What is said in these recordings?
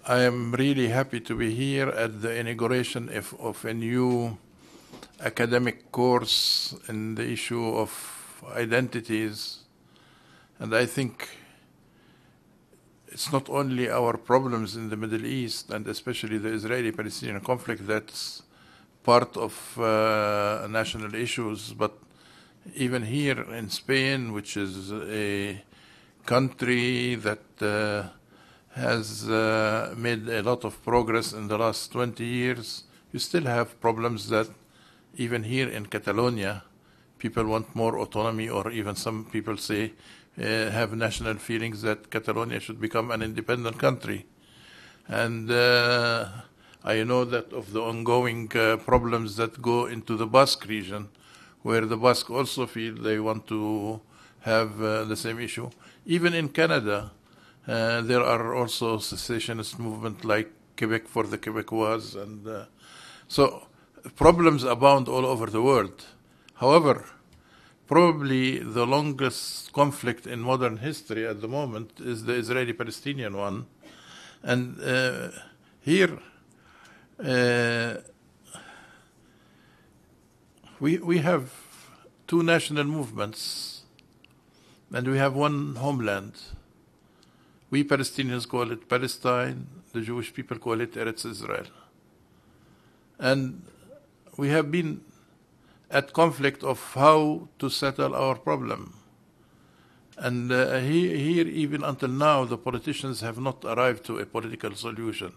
I am really happy to be here at the inauguration of a new academic course in the issue of identities. And I think it's not only our problems in the Middle East, and especially the Israeli-Palestinian conflict, that's part of national issues, but even here in Spain, which is a country that has made a lot of progress in the last 20 years, you still have problems that even here in Catalonia, people want more autonomy, or even some people say have national feelings that Catalonia should become an independent country. And I know that of the ongoing problems that go into the Basque region, where the Basque also feel they want to have the same issue. Even in Canada, there are also secessionist movements like Quebec for the Quebecois, and so problems abound all over the world. However, probably the longest conflict in modern history at the moment is the Israeli-Palestinian one. And here we have two national movements and we have one homeland. We Palestinians call it Palestine, the Jewish people call it Eretz Israel. And we have been at conflict of how to settle our problem. And here, even until now, the politicians have not arrived to a political solution.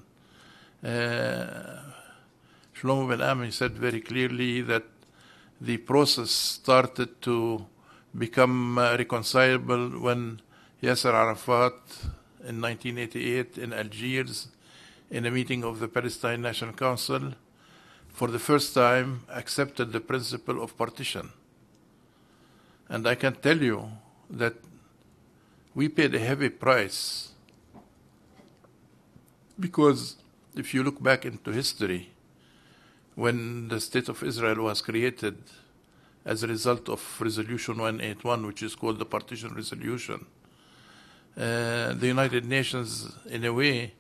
Shlomo Ben Ami said very clearly that the process started to become reconcilable when Yasser Arafat in 1988 in Algiers, in a meeting of the Palestine National Council, for the first time accepted the principle of partition. And I can tell you that we paid a heavy price, because if you look back into history, when the State of Israel was created as a result of Resolution 181, which is called the Partition Resolution, the United Nations, in a way,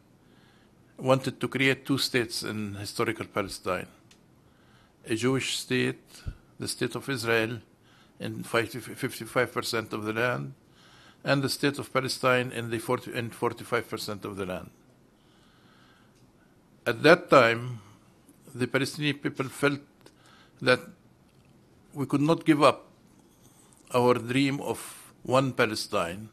wanted to create two states in historical Palestine. A Jewish state, the State of Israel, in 55% of the land, and the State of Palestine in 45% of the land. At that time, the Palestinian people felt that we could not give up our dream of one Palestine.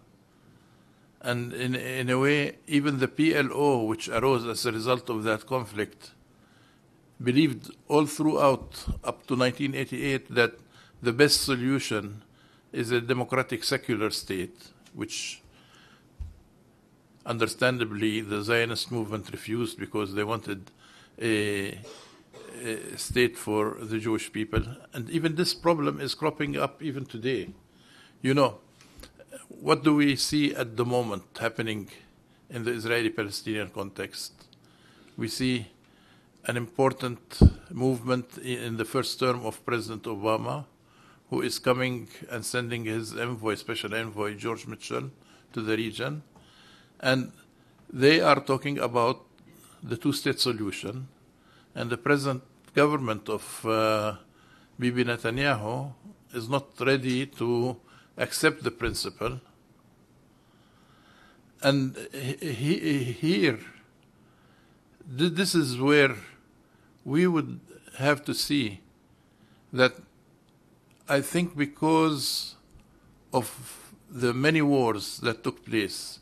And in a way, even the PLO, which arose as a result of that conflict, believed all throughout up to 1988 that the best solution is a democratic secular state, which understandably the Zionist movement refused because they wanted a state for the Jewish people. And even this problem is cropping up even today. You know, what do we see at the moment happening in the Israeli-Palestinian context? We see an important movement in the first term of President Obama, who is coming and sending his envoy, special envoy, George Mitchell, to the region. And they are talking about the two-state solution. And the present government of Bibi Netanyahu is not ready to accept the principle. And here, this is where we would have to see that I think because of the many wars that took place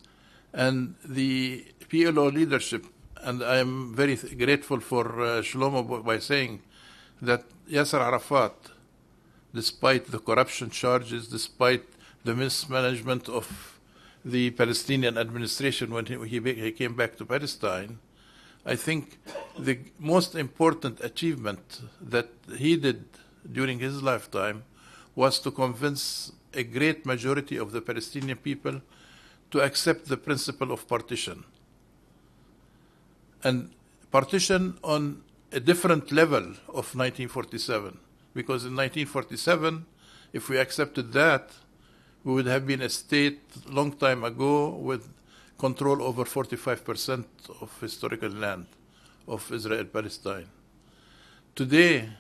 and the PLO leadership, and I am very grateful for Shlomo by saying that Yasser Arafat, despite the corruption charges, despite the mismanagement of the Palestinian administration when he came back to Palestine, I think the most important achievement that he did during his lifetime was to convince a great majority of the Palestinian people to accept the principle of partition. And partition on a different level of 1947. Because in 1947, if we accepted that, we would have been a state long time ago with control over 45% of historical land of Israel-Palestine. Today,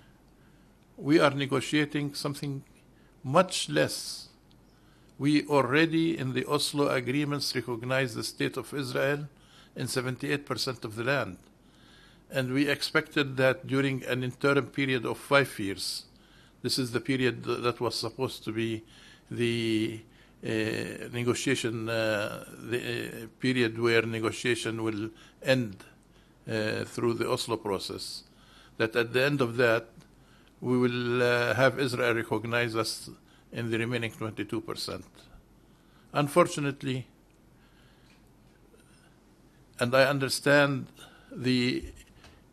we are negotiating something much less. We already, in the Oslo agreements, recognize the state of Israel in 78% of the land. And we expected that during an interim period of 5 years, this is the period that was supposed to be the negotiation, the period where negotiation will end through the Oslo process, that at the end of that, we will have Israel recognize us in the remaining 22%. Unfortunately, and I understand the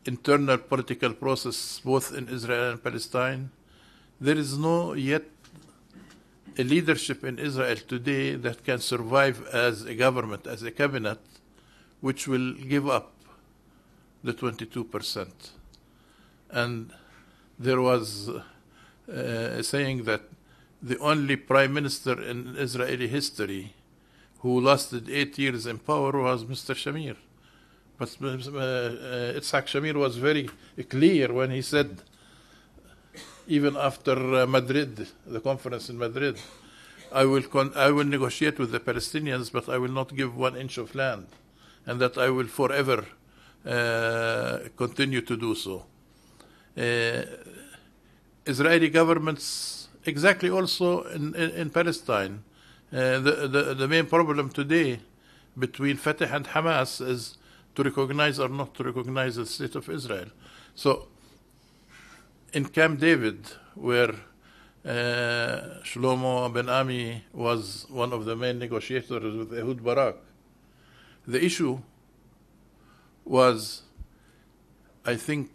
internal political process both in Israel and Palestine, there is no yet a leadership in Israel today that can survive as a government, as a cabinet, which will give up the 22%. And there was a saying that the only prime minister in Israeli history who lasted 8 years in power was Mr. Shamir. But Itzhak Shamir was very clear when he said, even after Madrid, the conference in Madrid, I will negotiate with the Palestinians, but I will not give 1 inch of land, and that I will forever continue to do so. Israeli governments, exactly also in Palestine, the main problem today between Fatah and Hamas is to recognize or not to recognize the state of Israel. So in Camp David, where Shlomo Ben Ami was one of the main negotiators with Ehud Barak, the issue was, I think,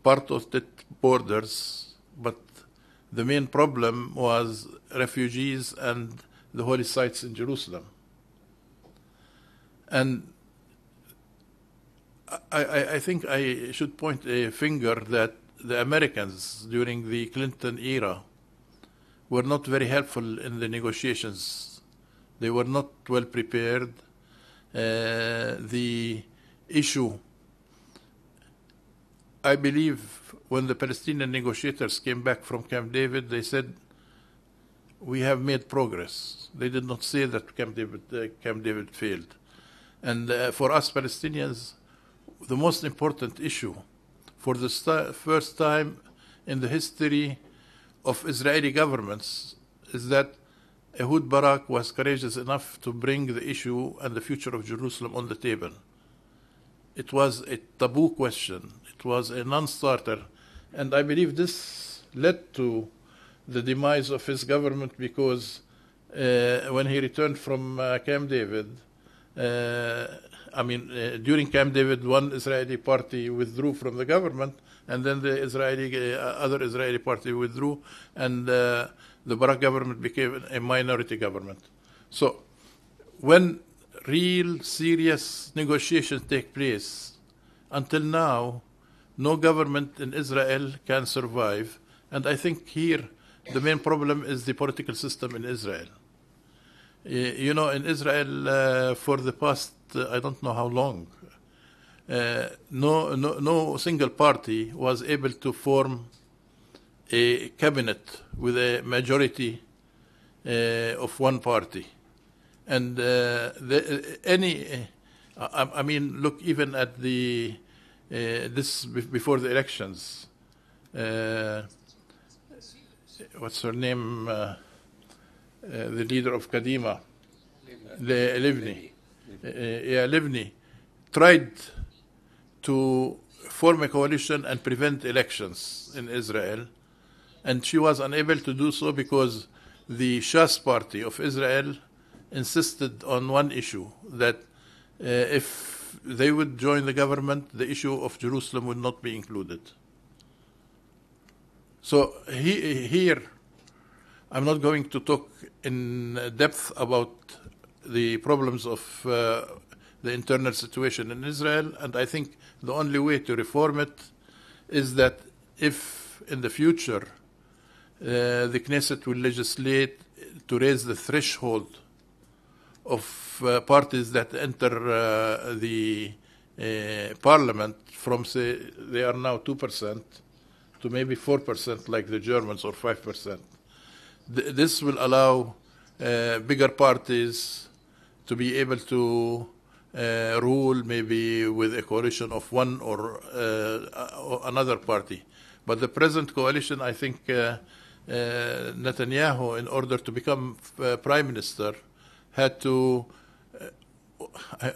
part of the borders, but the main problem was refugees and the holy sites in Jerusalem. And I think I should point a finger that the Americans during the Clinton era were not very helpful in the negotiations. They were not well prepared. The issue, I believe, when the Palestinian negotiators came back from Camp David, they said, we have made progress. They did not say that Camp David failed. And for us Palestinians, the most important issue for the first time in the history of Israeli governments is that Ehud Barak was courageous enough to bring the issue and the future of Jerusalem on the table. It was a taboo question. It was a non-starter. And I believe this led to the demise of his government because when he returned from Camp David, during Camp David, one Israeli party withdrew from the government, and then the other Israeli party withdrew, and the Barak government became a minority government. So when real serious negotiations take place, until now, no government in Israel can survive. And I think here the main problem is the political system in Israel. You know, in Israel, for the past, I don't know how long, no single party was able to form a cabinet with a majority of one party. And look even at the this before the elections. What's her name? The leader of Kadima, Livni. Livni tried to form a coalition and prevent elections in Israel, and she was unable to do so because the Shas party of Israel insisted on one issue, that if they would join the government, the issue of Jerusalem would not be included. So here, I'm not going to talk in depth about the problems of the internal situation in Israel, and I think the only way to reform it is that if in the future the Knesset will legislate to raise the threshold of parties that enter the parliament from, say, they are now 2% to maybe 4%, like the Germans, or 5%. This will allow bigger parties to be able to rule, maybe with a coalition of one or another party. But the present coalition, I think Netanyahu, in order to become prime minister, had to,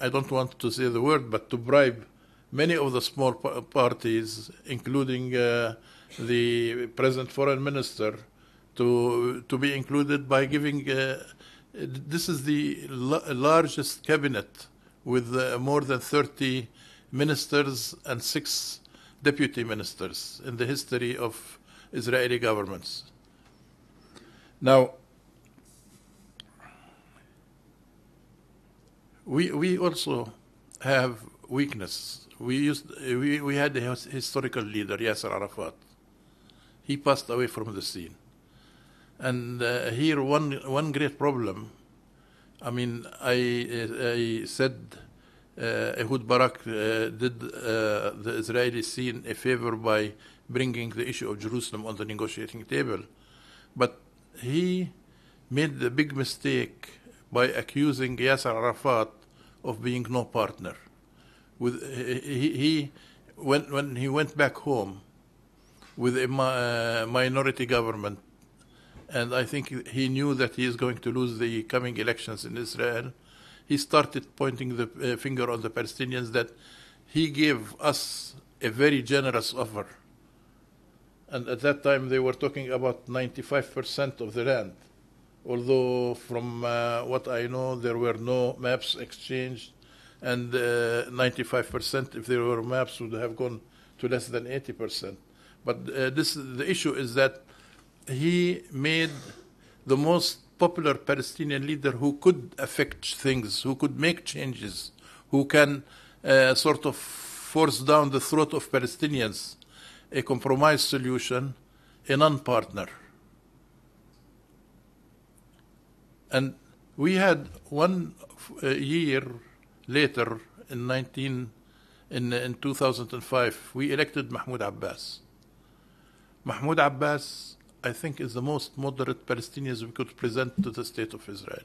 I don't want to say the word, but to bribe many of the small parties, including the present foreign minister, to be included by giving, this is the largest cabinet with more than 30 ministers and 6 deputy ministers in the history of Israeli governments. Now, we also have weakness. We had a historical leader, Yasser Arafat. He passed away from the scene. And here one great problem, I mean, I said Ehud Barak did the Israeli scene a favor by bringing the issue of Jerusalem on the negotiating table. But he made the big mistake by accusing Yasser Arafat of being no partner. When he went back home with a minority government, and I think he knew that he is going to lose the coming elections in Israel, he started pointing the finger on the Palestinians that he gave us a very generous offer. And at that time they were talking about 95% of the land. Although from what I know, there were no maps exchanged, and 95%, if there were maps, would have gone to less than 80%. But the issue is that he made the most popular Palestinian leader who could affect things, who could make changes, who can sort of force down the throat of Palestinians a compromise solution, a non-partner. And we had 1 year later, in 2005, we elected Mahmoud Abbas. Mahmoud Abbas, I think, is the most moderate Palestinians we could present to the state of Israel.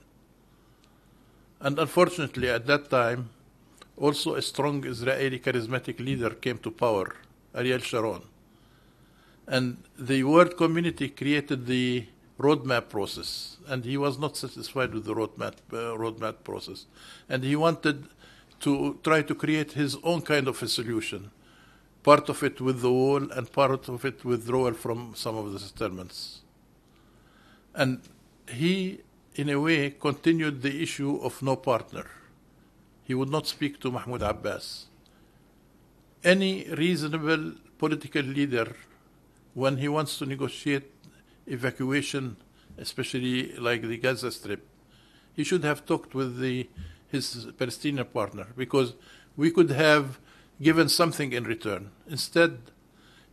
And unfortunately, at that time, also a strong Israeli charismatic leader came to power, Ariel Sharon. And the world community created the roadmap process, and he was not satisfied with the roadmap process. And he wanted to try to create his own kind of a solution, part of it with the wall and part of it withdrawal from some of the settlements. And he, in a way, continued the issue of no partner. He would not speak to Mahmoud Abbas. Any reasonable political leader, when he wants to negotiate evacuation, especially like the Gaza Strip, he should have talked with his Palestinian partner, because we could have given something in return. Instead,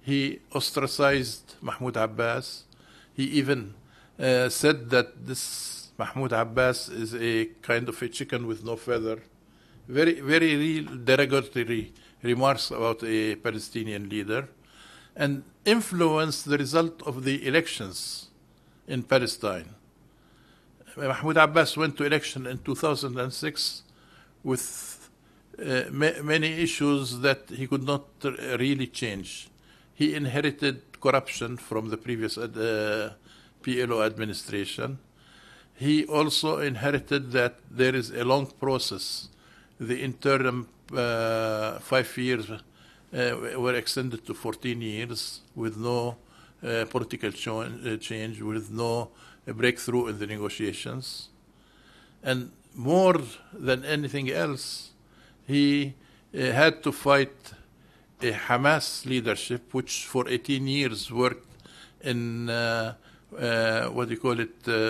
he ostracized Mahmoud Abbas. He even said that this Mahmoud Abbas is a kind of a chicken with no feather. Very, very real derogatory remarks about a Palestinian leader, and influenced the result of the elections in Palestine. Mahmoud Abbas went to election in 2006 with many issues that he could not really change. He inherited corruption from the previous PLO administration. He also inherited that there is a long process. The interim 5 years were extended to 14 years with no political change, with no breakthrough in the negotiations. And more than anything else, he had to fight a Hamas leadership, which for 18 years worked in,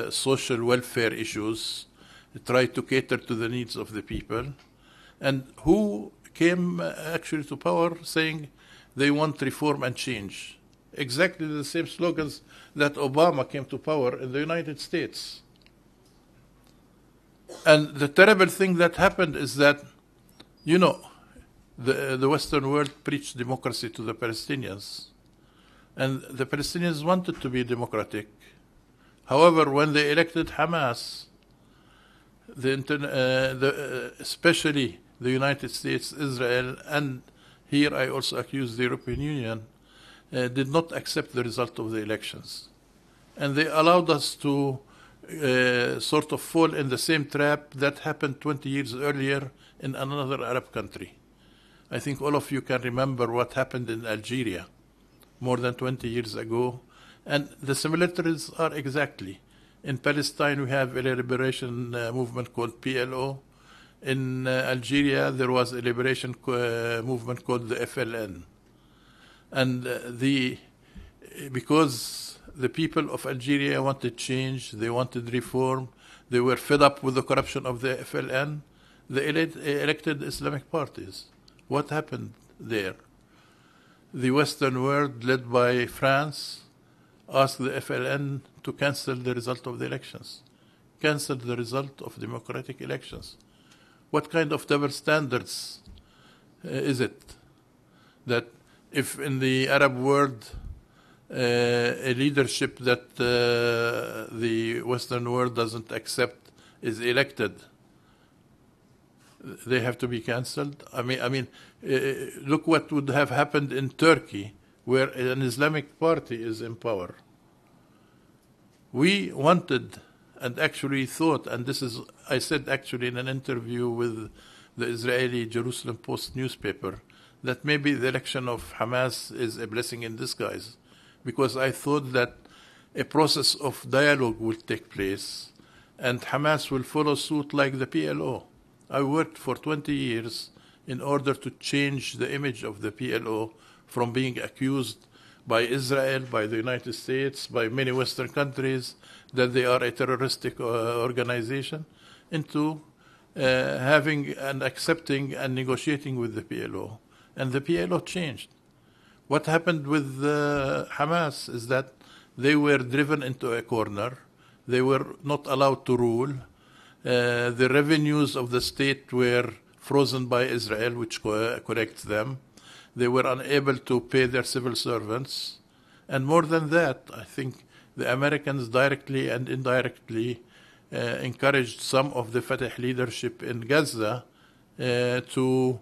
social welfare issues, tried to cater to the needs of the people, and who came actually to power saying they want reform and change. Exactly the same slogans that Obama came to power in the United States. And the terrible thing that happened is that, you know, the Western world preached democracy to the Palestinians. And the Palestinians wanted to be democratic. However, when they elected Hamas, especially the United States, Israel, and here I also accuse the European Union, did not accept the result of the elections. And they allowed us to sort of fall in the same trap that happened 20 years earlier in another Arab country. I think all of you can remember what happened in Algeria more than 20 years ago. And the similarities are exactly. In Palestine, we have a liberation movement called PLO. In Algeria, there was a liberation movement called the FLN. And because the people of Algeria wanted change, they wanted reform, they were fed up with the corruption of the FLN, they elected Islamic parties. What happened there? The Western world, led by France, asked the FLN to cancel the result of the elections, cancel the result of democratic elections. What kind of double standards is it? That if in the Arab world a leadership that the Western world doesn't accept is elected, they have to be cancelled? I mean, look what would have happened in Turkey, where an Islamic party is in power. We wanted and actually thought, and this is, I said actually in an interview with the Israeli Jerusalem Post newspaper, that maybe the election of Hamas is a blessing in disguise, because I thought that a process of dialogue will take place and Hamas will follow suit like the PLO. I worked for 20 years in order to change the image of the PLO from being accused by Israel, by the United States, by many Western countries that they are a terroristic organization, into having and accepting and negotiating with the PLO. And the PLO changed. What happened with Hamas is that they were driven into a corner. They were not allowed to rule. The revenues of the state were frozen by Israel, which corrects them. They were unable to pay their civil servants. And more than that, I think the Americans directly and indirectly encouraged some of the Fatah leadership in Gaza to,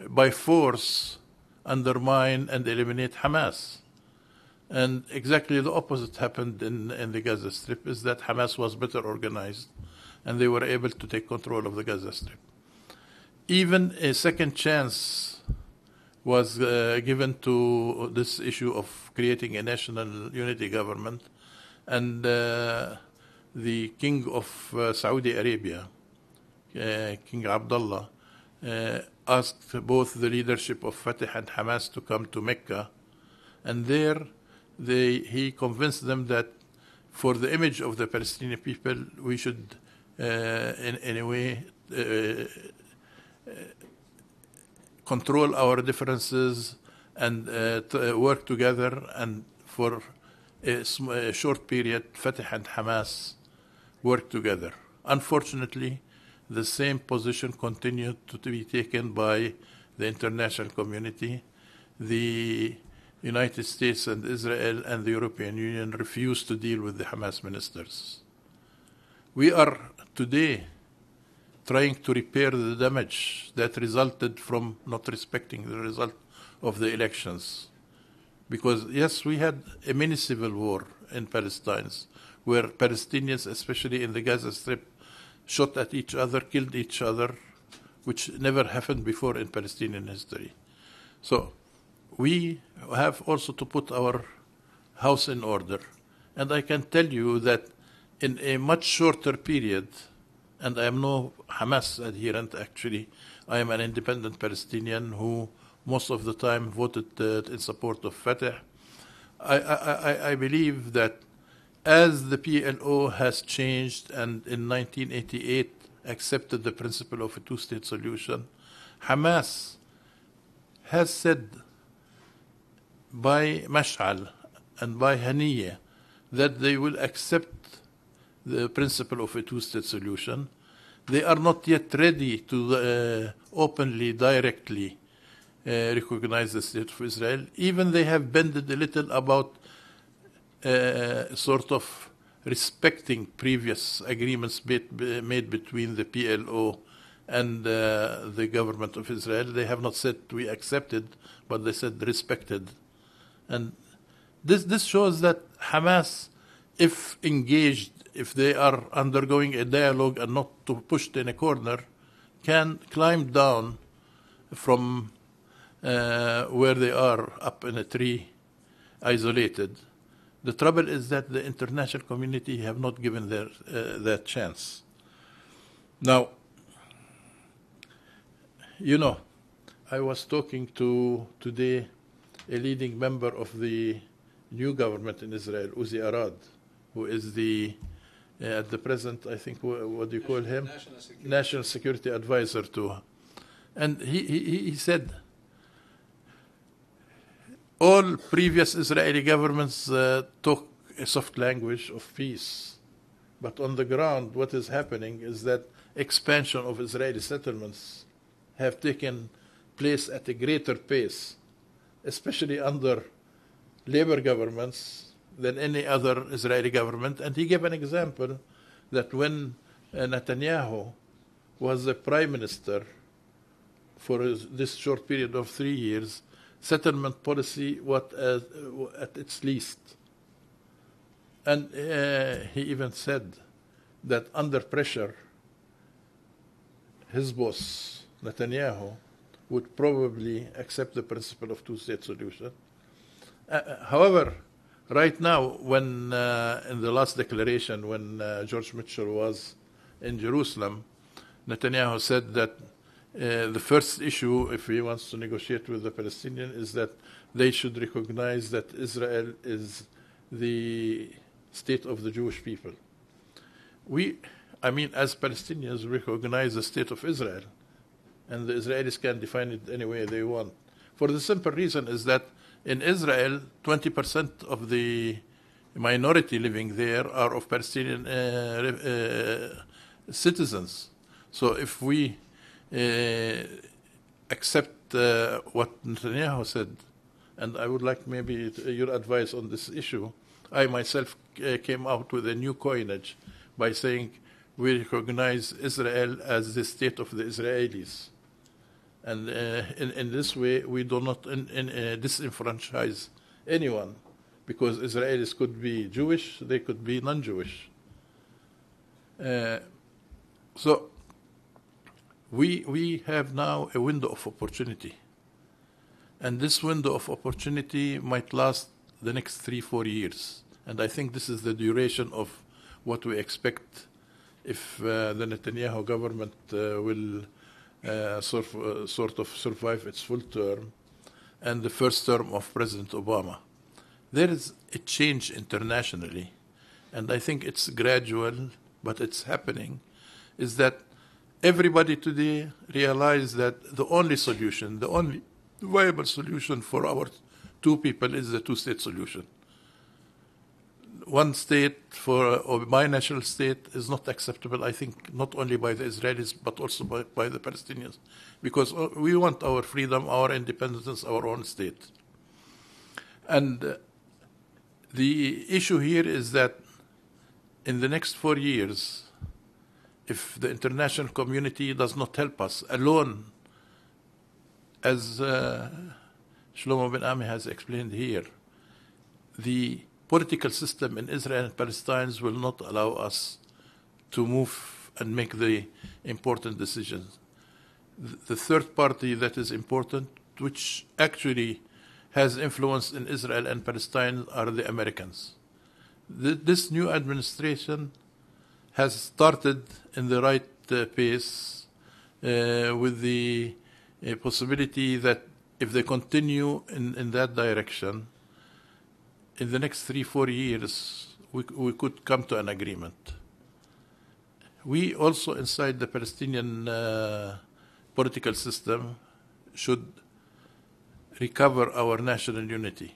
by force, undermine and eliminate Hamas. And exactly the opposite happened in the Gaza Strip, is that Hamas was better organized and they were able to take control of the Gaza Strip. Even a second chance was given to this issue of creating a national unity government, and the king of Saudi Arabia, King Abdullah, asked both the leadership of Fatah and Hamas to come to Mecca, and there he convinced them that for the image of the Palestinian people, we should in a way control our differences and work together, and for a short period, Fatah and Hamas worked together. Unfortunately, the same position continued to be taken by the international community. The United States and Israel and the European Union refused to deal with the Hamas ministers. We are today trying to repair the damage that resulted from not respecting the result of the elections. Because, yes, we had a mini civil war in Palestine, where Palestinians, especially in the Gaza Strip, shot at each other, killed each other, which never happened before in Palestinian history. So we have also to put our house in order. And I can tell you that in a much shorter period, and I am no Hamas adherent actually, I am an independent Palestinian who most of the time voted in support of Fatah. I believe that as the PLO has changed and in 1988 accepted the principle of a two-state solution, Hamas has said by Mash'al and by Haniyeh that they will accept the principle of a two-state solution. they are not yet ready to openly, directly recognize the state of Israel. Even they have bended a little about sort of respecting previous agreements made between the PLO and the government of Israel. They have not said we accepted, but they said respected. And this shows that Hamas, if engaged, if they are undergoing a dialogue and not to pushed in a corner, can climb down from where they are up in a tree, isolated. The trouble is that the international community have not given their that chance. Now, you know, I was talking to today a leading member of the new government in Israel, Uzi Arad, who is the at the present, I think, what do you call him? National Security Advisor to. And he said, all previous Israeli governments talk a soft language of peace. But on the ground, what is happening is that expansion of Israeli settlements have taken place at a greater pace, especially under labor governments, than any other Israeli government. And he gave an example that when Netanyahu was the prime minister for this short period of 3 years, settlement policy was at its least. And he even said that under pressure, his boss, Netanyahu, would probably accept the principle of two-state solution. However, right now, when in the last declaration, when George Mitchell was in Jerusalem, Netanyahu said that the first issue, if he wants to negotiate with the Palestinians, is that they should recognize that Israel is the state of the Jewish people. As Palestinians, recognize the state of Israel, and the Israelis can define it any way they want. For the simple reason is that in Israel, 20% of the minority living there are of Palestinian citizens. So if we accept what Netanyahu said, and I would like maybe your advice on this issue, I myself came out with a new coinage by saying we recognize Israel as the state of the Israelis. And in this way, we do not disenfranchise anyone, because Israelis could be Jewish, they could be non-Jewish. So we have now a window of opportunity. And this window of opportunity might last the next 3-4 years. And I think this is the duration of what we expect if the Netanyahu government will sort of survive its full term and the first term of President Obama. There is a change internationally, and I think it's gradual, but it's happening, is that everybody today realizes that the only solution, the only viable solution for our two people is the two-state solution. One state or binational state is not acceptable, I think, not only by the Israelis, but also by the Palestinians, because we want our freedom, our independence, our own state. And the issue here is that in the next 4 years, if the international community does not help us alone, as Shlomo Ben Ami has explained here, the political system in Israel and Palestine will not allow us to move and make the important decisions. The third party that is important, which actually has influence in Israel and Palestine, are the Americans. This new administration has started in the right pace with the possibility that if they continue in that direction, in the next 3-4 years, we could come to an agreement. We also, inside the Palestinian political system, should recover our national unity.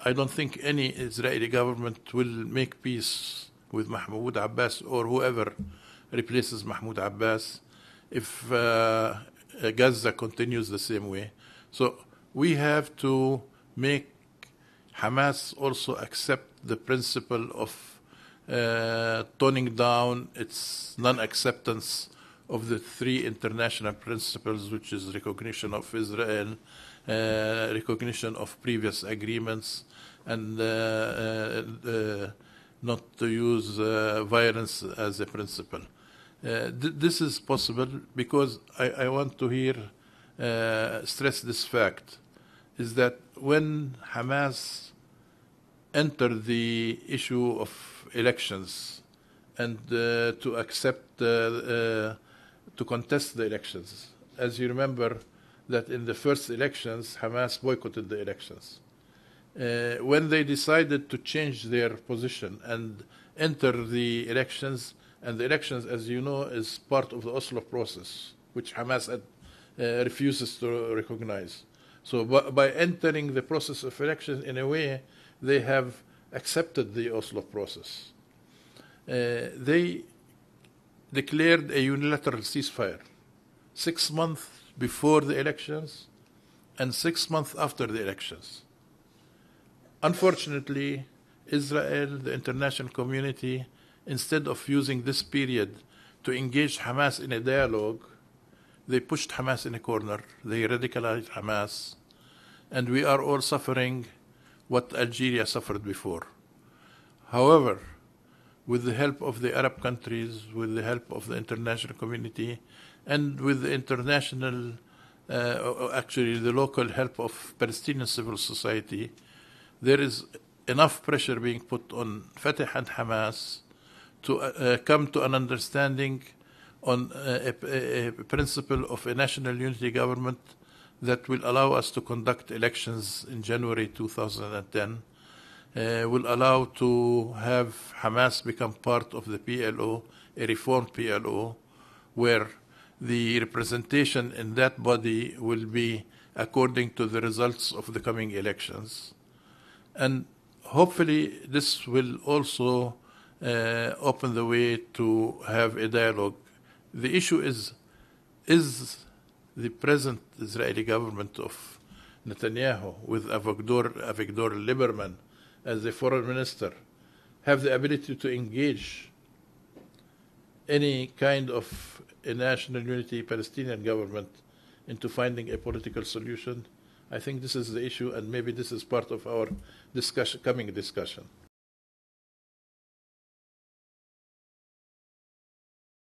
I don't think any Israeli government will make peace with Mahmoud Abbas or whoever replaces Mahmoud Abbas, if Gaza continues the same way. So we have to make Hamas also accept the principle of toning down its non-acceptance of the three international principles, which is recognition of Israel, recognition of previous agreements, and not to use violence as a principle. This is possible because I want to stress this fact, is that when Hamas entered the issue of elections and to accept, to contest the elections, as you remember that in the first elections, Hamas boycotted the elections. When they decided to change their position and enter the elections, and the elections, as you know, is part of the Oslo process, which Hamas refuses to recognize. So by entering the process of elections, in a way, they have accepted the Oslo process. They declared a unilateral ceasefire 6 months before the elections and 6 months after the elections. Unfortunately, Israel, the international community, instead of using this period to engage Hamas in a dialogue, they pushed Hamas in a corner. They radicalized Hamas. And we are all suffering what Algeria suffered before. However, with the help of the Arab countries, with the help of the international community, and with the international, actually the local help of Palestinian civil society, there is enough pressure being put on Fatah and Hamas to come to an understanding on a principle of a national unity government that will allow us to conduct elections in January 2010, will allow to have Hamas become part of the PLO, a reformed PLO, where the representation in that body will be according to the results of the coming elections. And hopefully this will also open the way to have a dialogue. The issue is the present Israeli government of Netanyahu with Avigdor Lieberman as the foreign minister have the ability to engage any kind of a national unity Palestinian government into finding a political solution? I think this is the issue, and maybe this is part of our coming discussion.